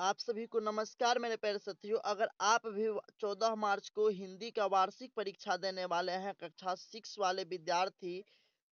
आप सभी को नमस्कार मेरे प्यारे साथियों। अगर आप भी 14 मार्च को हिंदी का वार्षिक परीक्षा देने वाले हैं, कक्षा 6 वाले विद्यार्थी,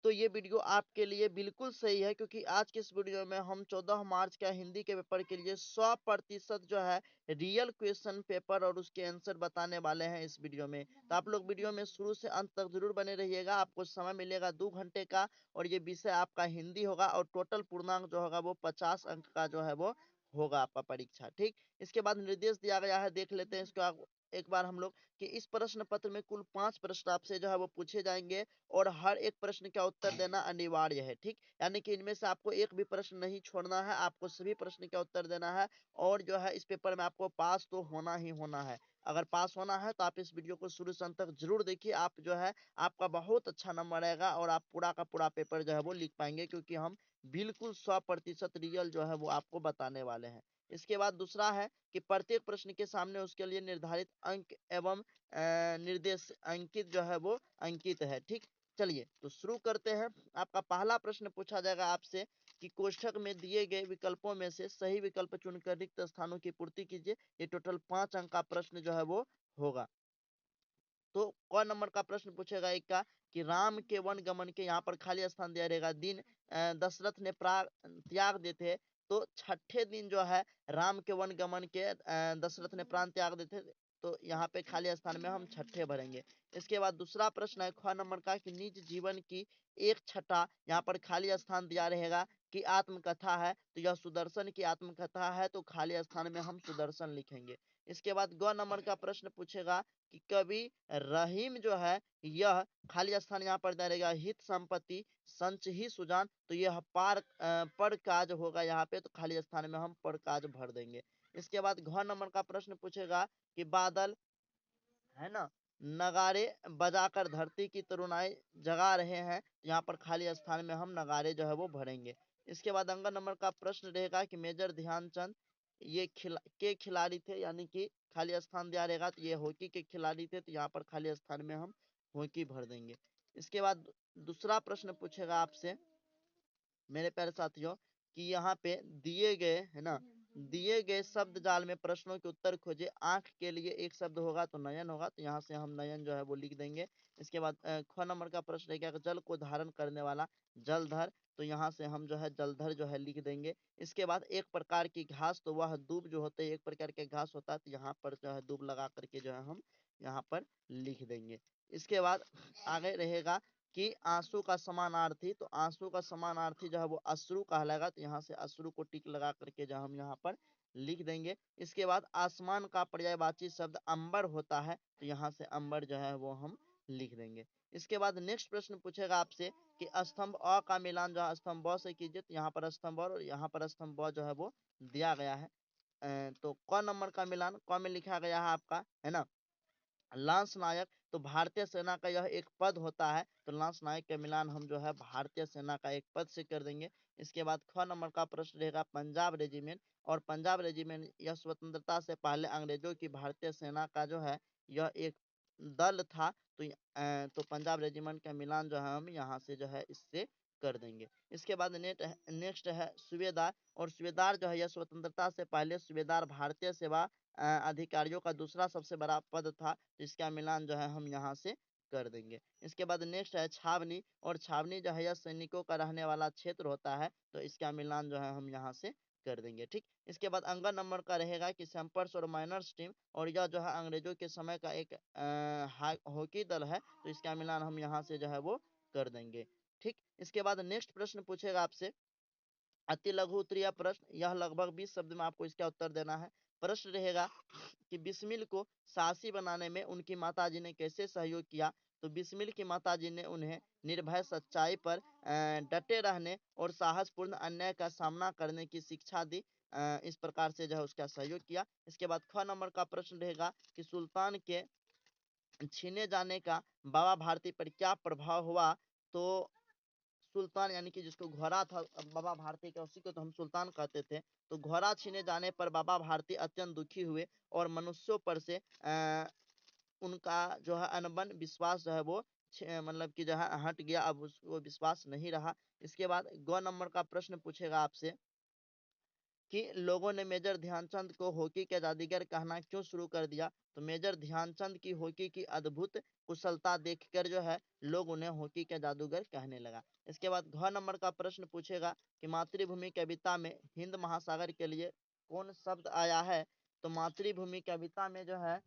तो ये वीडियो आपके लिए बिल्कुल सही है, क्योंकि आज के इस वीडियो में हम 14 मार्च का हिंदी के पेपर के लिए 100% जो है रियल क्वेश्चन पेपर और उसके आंसर बताने वाले हैं इस वीडियो में। तो आप लोग वीडियो में शुरू से अंत तक जरूर बने रहिएगा। आपको समय मिलेगा 2 घंटे का, और ये विषय आपका हिंदी होगा, और टोटल पूर्णांक जो होगा वो 50 अंक का जो है वो होगा आपका परीक्षा। ठीक, इसके बाद निर्देश दिया गया है, देख लेते हैं इसको एक बार हम लोग, कि इस प्रश्न पत्र में कुल 5 प्रश्न आपसे जो है वो पूछे जाएंगे, और हर एक प्रश्न का उत्तर देना अनिवार्य है। ठीक, यानी कि इनमें से आपको एक भी प्रश्न नहीं छोड़ना है, आपको सभी प्रश्न का उत्तर देना है, और जो है इस पेपर में आपको पास तो होना ही होना है। अगर पास होना है तो आप इस वीडियो को शुरू से अंत तक जरूर देखिए। आप जो है आपका बहुत अच्छा नंबर आएगा, और आप पूरा का पूरा पेपर जो है वो लिख पाएंगे, क्योंकि हम बिल्कुल 100% रियल जो है वो आपको बताने वाले हैं। इसके बाद दूसरा है कि प्रत्येक प्रश्न के सामने उसके लिए निर्धारित अंक एवं निर्देश अंकित जो है वो अंकित है। ठीक, चलिए तो शुरू करते हैं। आपका पहला प्रश्न पूछा जाएगा आपसे कि कोष्ठक में दिए गए विकल्पों में से सही विकल्प चुनकर रिक्त स्थानों की पूर्ति कीजिए। ये टोटल 5 अंक का प्रश्न जो है वो होगा। तो क नंबर का प्रश्न पूछेगा एक का, कि राम के वन गमन के, यहाँ पर खाली स्थान दिया रहेगा, दिन दशरथ ने त्याग देते। तो छठे दिन जो है राम के वन गमन के दशरथ ने प्राण त्याग देते, तो यहाँ पे खाली स्थान में हम छठे भरेंगे। इसके बाद दूसरा प्रश्न है ख नंबर का, कि निज जीवन की एक छठा, यहाँ पर खाली स्थान दिया रहेगा कि आत्मकथा है, तो यह सुदर्शन की आत्मकथा है, तो खाली स्थान में हम सुदर्शन लिखेंगे। इसके बाद ग नंबर का प्रश्न पूछेगा कि कवि रहीम जो है, यह खाली स्थान यहाँ पर रहेगा हित संपत्ति संच ही सुजान, तो यह पर काज होगा यहाँ पे, तो खाली स्थान में हम पर काज भर देंगे। इसके बाद घ नंबर का प्रश्न पूछेगा कि बादल है ना, नगाड़े बजाकर धरती की तरुणाई जगा रहे हैं, यहाँ पर खाली स्थान में हम नगाड़े जो है वो भरेंगे। इसके बाद अंग नंबर का प्रश्न रहेगा कि मेजर ध्यानचंद ये खिलाड़ी थे, यानी कि खाली स्थान दिया रहेगा, तो ये हॉकी के खिलाड़ी थे, तो यहाँ पर खाली स्थान में हम हॉकी भर देंगे। इसके बाद दूसरा प्रश्न पूछेगा आपसे मेरे प्यारे साथियों, कि यहाँ पे दिए गए है ना, दिए गए शब्द जाल में प्रश्नों के उत्तर खोजे। आंख के लिए एक शब्द होगा तो नयन होगा, तो यहाँ से हम नयन जो है वो लिख देंगे। इसके बाद ख नंबर का प्रश्न है कि जल को धारण करने वाला जलधर, तो यहाँ से हम जो है जलधर जो है लिख देंगे। इसके बाद एक प्रकार की घास, तो वह दूब जो होते हैं, एक प्रकार के घास होता है, तो यहाँ पर जो है दूब लगा करके जो है हम यहाँ पर लिख देंगे। इसके बाद आगे रहेगा कि आंसू का समानार्थी, तो आंसू का समानार्थी जो है वो अश्रु कहलाएगा, तो यहाँ से अश्रु को टिक लगा करके जो हम यहाँ पर लिख देंगे। इसके बाद आसमान का पर्यायवाची शब्द अंबर होता है, तो यहाँ से अंबर जो है वो हम लिख देंगे। इसके बाद नेक्स्ट प्रश्न पूछेगा आपसे कि स्तंभ अ का मिलान जो है स्तंभ ब से कीजिए, तो यहाँ पर स्तंभ और यहाँ पर स्तंभ ब जो है वो दिया गया है। तो क नंबर का मिलान क में लिखा गया है आपका, है ना, लांस नायक, तो भारतीय सेना का यह एक पद होता है, तो लांस नायक के मिलान हम जो है भारतीय सेना का एक पद से कर देंगे। इसके बाद ख नंबर का प्रश्न रहेगा पंजाब रेजिमेंट, और पंजाब रेजिमेंट यह स्वतंत्रता से पहले अंग्रेजों की भारतीय सेना का जो है यह एक दल था, तो तो पंजाब रेजिमेंट का मिलान जो है हम यहाँ से जो है इससे कर देंगे। इसके बाद नेक्स्ट है सूबेदार, और सूबेदार जो है यह स्वतंत्रता से पहले सूबेदार भारतीय सेवा अधिकारियों का दूसरा सबसे बड़ा पद था, तो इसका मिलान जो है हम यहाँ से कर देंगे। इसके बाद नेक्स्ट है छावनी, और छावनी जो है यह सैनिकों का रहने वाला क्षेत्र होता है, तो इसका मिलान जो है हम यहाँ से कर देंगे। ठीक, इसके बाद अंगन नंबर का रहेगा कि सैम्पर्स और माइनर्स टीम, और यह जो है अंग्रेजों के समय का एक हॉकी दल है, तो इसका मिलान हम यहाँ से जो है वो कर देंगे। ठीक, इसके बाद नेक्स्ट प्रश्न पूछेगा आपसे अति लघु उत्तरीय प्रश्न, यह लगभग 20 शब्द में आपको इसका उत्तर देना है। प्रश्न रहेगा कि बिस्मिल को साहसी बनाने में उनकी माताजी ने कैसे सहयोग किया, तो बिस्मिल की माताजी ने उन्हें निर्भय सच्चाई पर डटे रहने और साहसपूर्ण अन्याय का सामना करने की शिक्षा दी। इस प्रकार से जो है उसका सहयोग किया। इसके बाद ख नंबर का प्रश्न रहेगा कि सुल्तान के छीने जाने का बाबा भारती पर क्या प्रभाव हुआ, तो सुल्तान यानी कि जिसको घोड़ा था बाबा भारती का, उसी को तो हम सुल्तान कहते थे, तो घोड़ा छीने जाने पर बाबा भारती अत्यंत दुखी हुए, और मनुष्यों पर से उनका जो है अनबन विश्वास जो है वो मतलब कि जो है हट गया, अब उसको विश्वास नहीं रहा। इसके बाद ग नंबर का प्रश्न पूछेगा आपसे कि लोगों ने मेजर ध्यानचंद को हॉकी के जादूगर कहना क्यों शुरू कर दिया? तो मेजर ध्यानचंद की हॉकी की अद्भुत कुशलता देखकर जो है लोग उन्हें हॉकी के जादूगर कहने लगा। इसके बाद घ नंबर का प्रश्न पूछेगा कि मातृभूमि कविता में हिंद महासागर के लिए कौन शब्द आया है? तो मातृभूमि कविता में जो है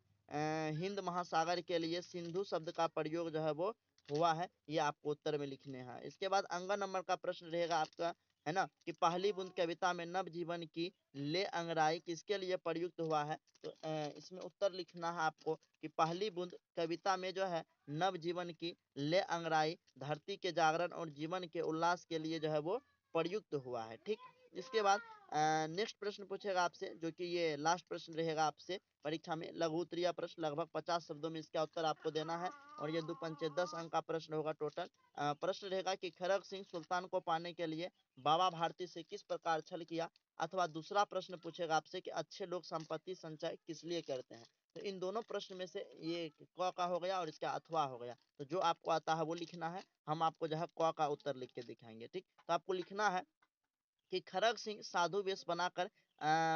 हिंद महासागर के लिए सिंधु शब्द का प्रयोग जो है वो हुआ है, ये आपको उत्तर में लिखने हैं। इसके बाद अंग नंबर का प्रश्न रहेगा आपका, है ना, कि पहली बूंद कविता में नव जीवन की ले अंगड़ाई किसके लिए प्रयुक्त हुआ है? तो इसमें उत्तर लिखना है आपको कि पहली बूंद कविता में जो है नव जीवन की ले अंगड़ाई धरती के जागरण और जीवन के उल्लास के लिए जो है वो प्रयुक्त हुआ है। ठीक, इसके बाद नेक्स्ट प्रश्न पूछेगा आपसे, जो कि ये लास्ट प्रश्न रहेगा आपसे परीक्षा में, लघु उत्तरीय प्रश्न, लगभग 50 शब्दों में इसका उत्तर आपको देना है और ये 2 पंचे 10 अंक का प्रश्न होगा टोटल। प्रश्न रहेगा कि खड़ग सिंह सुल्तान को पाने के लिए बाबा भारती से किस प्रकार छल किया? अथवा दूसरा प्रश्न पूछेगा आपसे कि अच्छे लोग संपत्ति संचय किस लिए करते हैं? तो इन दोनों प्रश्न में से ये क का हो गया और इसका अथवा हो गया, तो जो आपको आता है वो लिखना है। हम आपको जो है क का उत्तर लिख के दिखाएंगे। ठीक, तो आपको लिखना है कि खड़ग सिंह साधु वेश बनाकर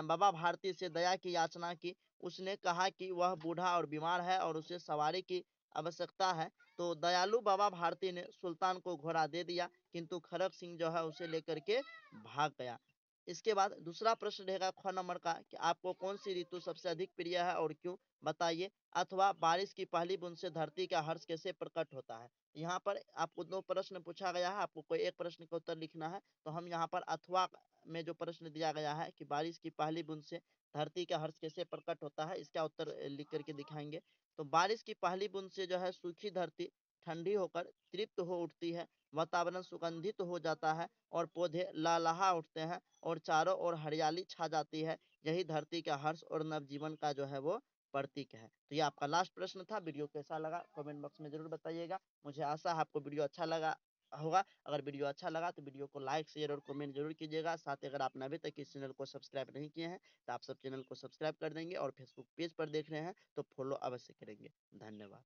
बाबा भारती से दया की याचना की। उसने कहा कि वह बूढ़ा और बीमार है और उसे सवारी की आवश्यकता है। तो दयालु बाबा भारती ने सुल्तान को घोड़ा दे दिया, किंतु खड़ग सिंह जो है उसे लेकर के भाग गया। इसके बाद दूसरा प्रश्न रहेगा ख नंबर का कि आपको कौन सी ऋतु सबसे अधिक प्रिय है और क्यों, बताइए। अथवा बारिश की पहली बूंद से धरती का हर्ष कैसे प्रकट होता है? यहाँ पर आपको 2 प्रश्न पूछा गया है, आपको कोई एक प्रश्न का उत्तर लिखना है। तो हम यहाँ पर अथवा में जो प्रश्न दिया गया है कि बारिश की पहली बूंद से धरती का हर्ष कैसे प्रकट होता है, इसका उत्तर लिख करके दिखाएंगे। तो बारिश की पहली बूंद से जो है सूखी धरती ठंडी होकर तृप्त हो उठती है, वातावरण सुगंधित हो जाता है और पौधे लहलहा उठते हैं और चारों ओर हरियाली छा जाती है। यही धरती का हर्ष और नवजीवन का जो है वो प्रतीक है। तो ये आपका लास्ट प्रश्न था। वीडियो कैसा लगा कमेंट बॉक्स में जरूर बताइएगा। मुझे आशा है आपको वीडियो अच्छा लगा होगा। अगर वीडियो अच्छा लगा तो वीडियो को लाइक शेयर और कमेंट जरूर कीजिएगा। साथ ही अगर आपने अभी तक इस चैनल को सब्सक्राइब नहीं किए हैं तो आप सब चैनल को सब्सक्राइब कर देंगे और फेसबुक पेज पर देख रहे हैं तो फॉलो अवश्य करेंगे। धन्यवाद।